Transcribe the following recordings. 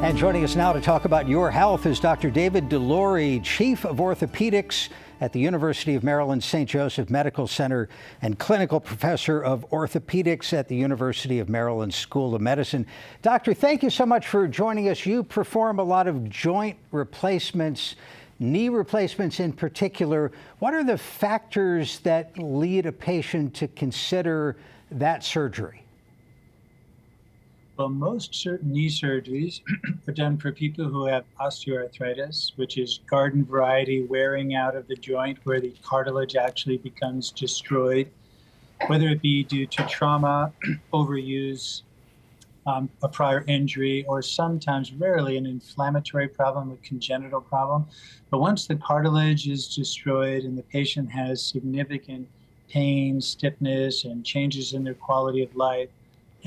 And joining us now to talk about your health is Dr. David DeLaury, Chief of Orthopedics at the University of Maryland St. Joseph Medical Center and Clinical Professor of Orthopedics at the University of Maryland School of Medicine. Doctor, thank you so much for joining us. You perform a lot of joint replacements, knee replacements in particular. What are the factors that lead a patient to consider that surgery? Well, most certain knee surgeries are done for people who have osteoarthritis, which is garden variety wearing out of the joint where the cartilage actually becomes destroyed, whether it be due to trauma, overuse, a prior injury, or sometimes, rarely, an inflammatory problem, a congenital problem. But once the cartilage is destroyed and the patient has significant pain, stiffness, and changes in their quality of life,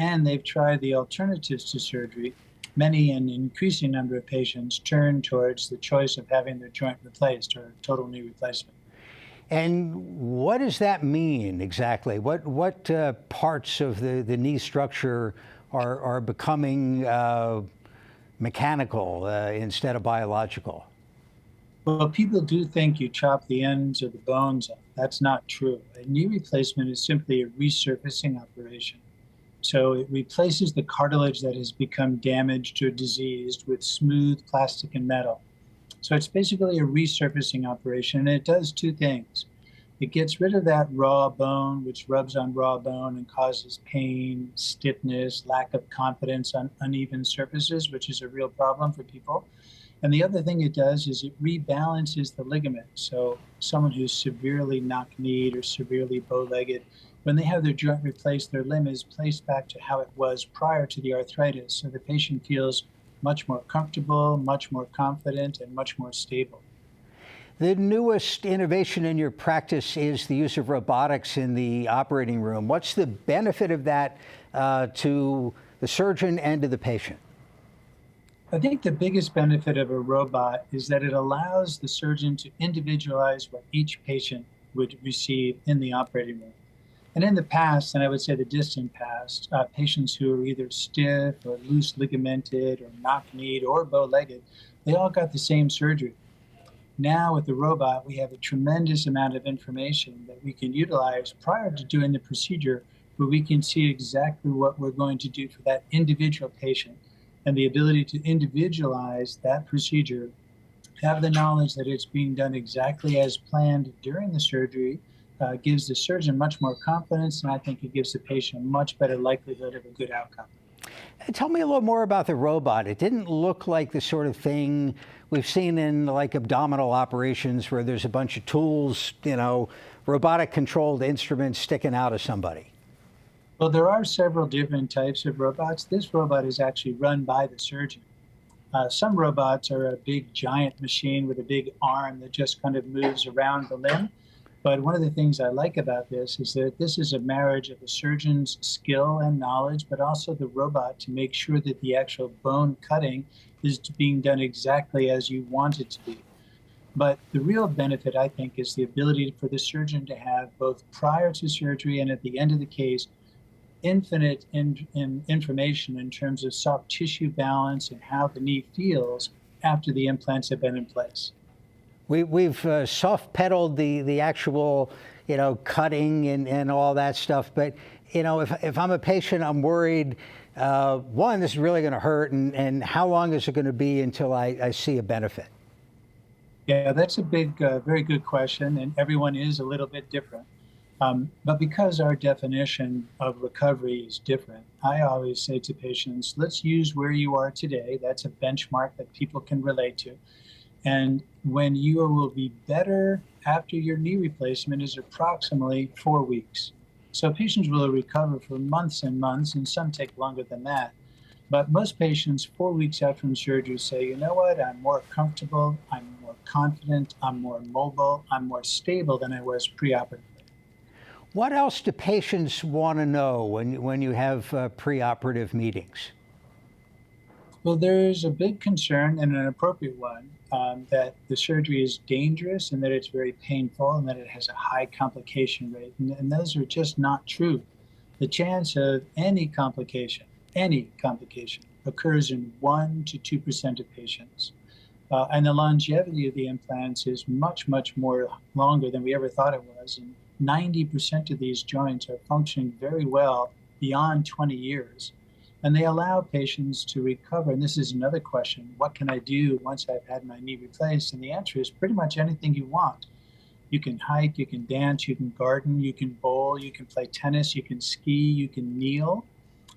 and they've tried the alternatives to surgery, many, an increasing number of patients turn towards the choice of having their joint replaced or total knee replacement. And what does that mean exactly? What parts of the knee structure are becoming mechanical instead of biological? Well, people do think you chop the ends of the bones off. That's not true. A knee replacement is simply a resurfacing operation. So it replaces the cartilage that has become damaged or diseased with smooth plastic and metal. So it's basically a resurfacing operation, and it does two things. It gets rid of that raw bone, which rubs on raw bone and causes pain, stiffness, lack of confidence on uneven surfaces, which is a real problem for people. And the other thing it does is it rebalances the ligament. So someone who's severely knock-kneed or severely bow-legged, when they have their joint replaced, their limb is placed back to how it was prior to the arthritis. So the patient feels much more comfortable, much more confident, and much more stable. The newest innovation in your practice is the use of robotics in the operating room. What's the benefit of that to the surgeon and to the patient? I think the biggest benefit of a robot is that it allows the surgeon to individualize what each patient would receive in the operating room. And in the past, and I would say the distant past, patients who are either stiff or loose ligamented or knock-kneed or bow-legged, they all got the same surgery. Now with the robot, we have a tremendous amount of information that we can utilize prior to doing the procedure, where we can see exactly what we're going to do for that individual patient. And the ability to individualize that procedure, have the knowledge that it's being done exactly as planned during the surgery, gives the surgeon much more confidence, and I think it gives the patient a much better likelihood of a good outcome. Tell me a little more about the robot. It didn't look like the sort of thing we've seen in like abdominal operations where there's a bunch of tools, robotic controlled instruments sticking out of somebody. Well, there are several different types of robots. This robot is actually run by the surgeon. Some robots are a big giant machine with a big arm that just kind of moves around the limb. But one of the things I like about this is that this is a marriage of the surgeon's skill and knowledge, but also the robot to make sure that the actual bone cutting is being done exactly as you want it to be. But the real benefit, I think, is the ability for the surgeon to have, both prior to surgery and at the end of the case, infinite information in terms of soft tissue balance and how the knee feels after the implants have been in place. We've soft pedaled the actual, cutting and all that stuff. But, if I'm a patient, I'm worried, one, this is really going to hurt, and how long is it going to be until I see a benefit? Yeah, that's a big, very good question, and everyone is a little bit different. But because our definition of recovery is different, I always say to patients, let's use where you are today. That's a benchmark that people can relate to. And when you will be better after your knee replacement is approximately 4 weeks. So patients will recover for months and months, and some take longer than that. But most patients 4 weeks out from surgery say, you know what, I'm more comfortable, I'm more confident, I'm more mobile, I'm more stable than I was pre-operatively. What else do patients want to know when you have preoperative meetings? Well, there's a big concern, and an appropriate one, that the surgery is dangerous and that it's very painful and that it has a high complication rate. And those are just not true. The chance of any complication, occurs in 1 to 2% of patients. And the longevity of the implants is much, much more longer than we ever thought it was. And 90% of these joints are functioning very well beyond 20 years. And they allow patients to recover. And this is another question: what can I do once I've had my knee replaced? And the answer is pretty much anything you want. You can hike, you can dance, you can garden, you can bowl, you can play tennis, you can ski, you can kneel.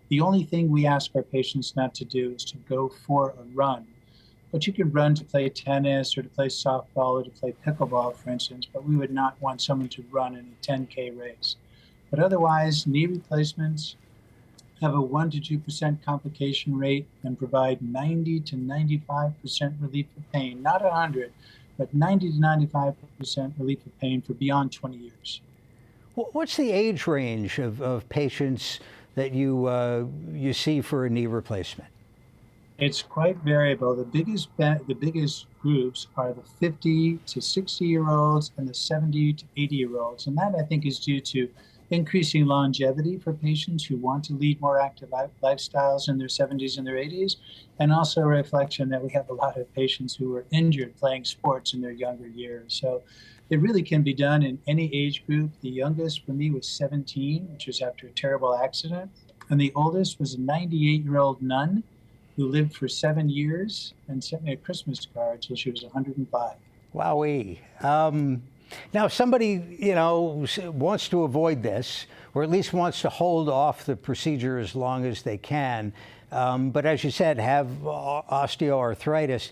The only thing we ask our patients not to do is to go for a run. But you can run to play tennis or to play softball or to play pickleball, for instance, but we would not want someone to run in a 10K race. But otherwise, knee replacements have a 1 to 2% complication rate and provide 90 to 95% relief of pain, not 100, but 90 to 95% relief of pain for beyond 20 years. What's the age range of patients that you see for a knee replacement? It's quite variable. The biggest groups are the 50 to 60-year-olds and the 70 to 80-year-olds. And that, I think, is due to increasing longevity for patients who want to lead more active lifestyles in their 70s and their 80s, and also a reflection that we have a lot of patients who were injured playing sports in their younger years. So it really can be done in any age group. The youngest for me was 17, which was after a terrible accident. And the oldest was a 98-year-old nun who lived for 7 years and sent me a Christmas card till she was 105. Wowee. Now, if somebody, wants to avoid this, or at least wants to hold off the procedure as long as they can, but as you said, have osteoarthritis,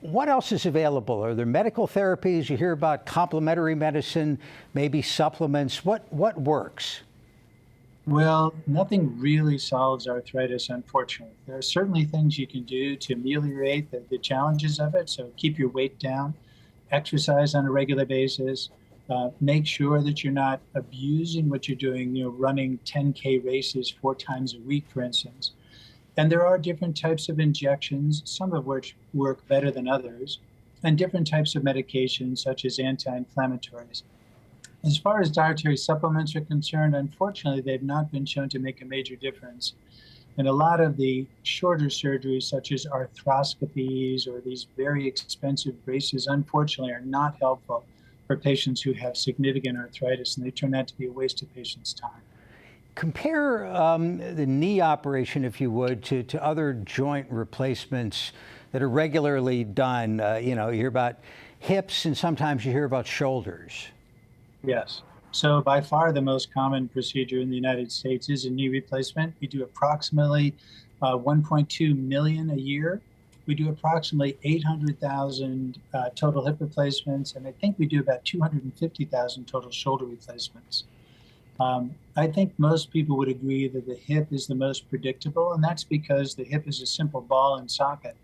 what else is available? Are there medical therapies? You hear about complementary medicine, maybe supplements. What works? Well, nothing really solves arthritis, unfortunately. There are certainly things you can do to ameliorate the challenges of it. So keep your weight down, exercise on a regular basis, make sure that you're not abusing what you're doing, running 10K races 4 times a week, for instance. And there are different types of injections, some of which work better than others, and different types of medications, such as anti-inflammatories. As far as dietary supplements are concerned, unfortunately, they've not been shown to make a major difference. And a lot of the shorter surgeries, such as arthroscopies or these very expensive braces, unfortunately, are not helpful for patients who have significant arthritis, and they turn out to be a waste of patients' time. Compare the knee operation, if you would, to other joint replacements that are regularly done. You hear about hips, and sometimes you hear about shoulders. Yes. So by far the most common procedure in the United States is a knee replacement. We do approximately 1.2 million a year. We do approximately 800,000 total hip replacements, and I think we do about 250,000 total shoulder replacements. I think most people would agree that the hip is the most predictable, and that's because the hip is a simple ball and socket.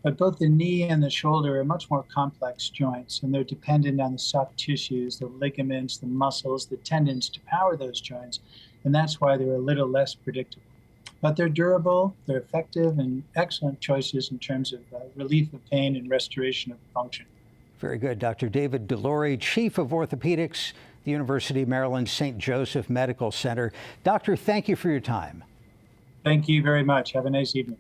But both the knee and the shoulder are much more complex joints, and they're dependent on the soft tissues, the ligaments, the muscles, the tendons to power those joints, and that's why they're a little less predictable. But they're durable, they're effective, and excellent choices in terms of relief of pain and restoration of function. Very good. Dr. David DeLaury, Chief of Orthopedics, the University of Maryland St. Joseph Medical Center. Doctor, thank you for your time. Thank you very much. Have a nice evening.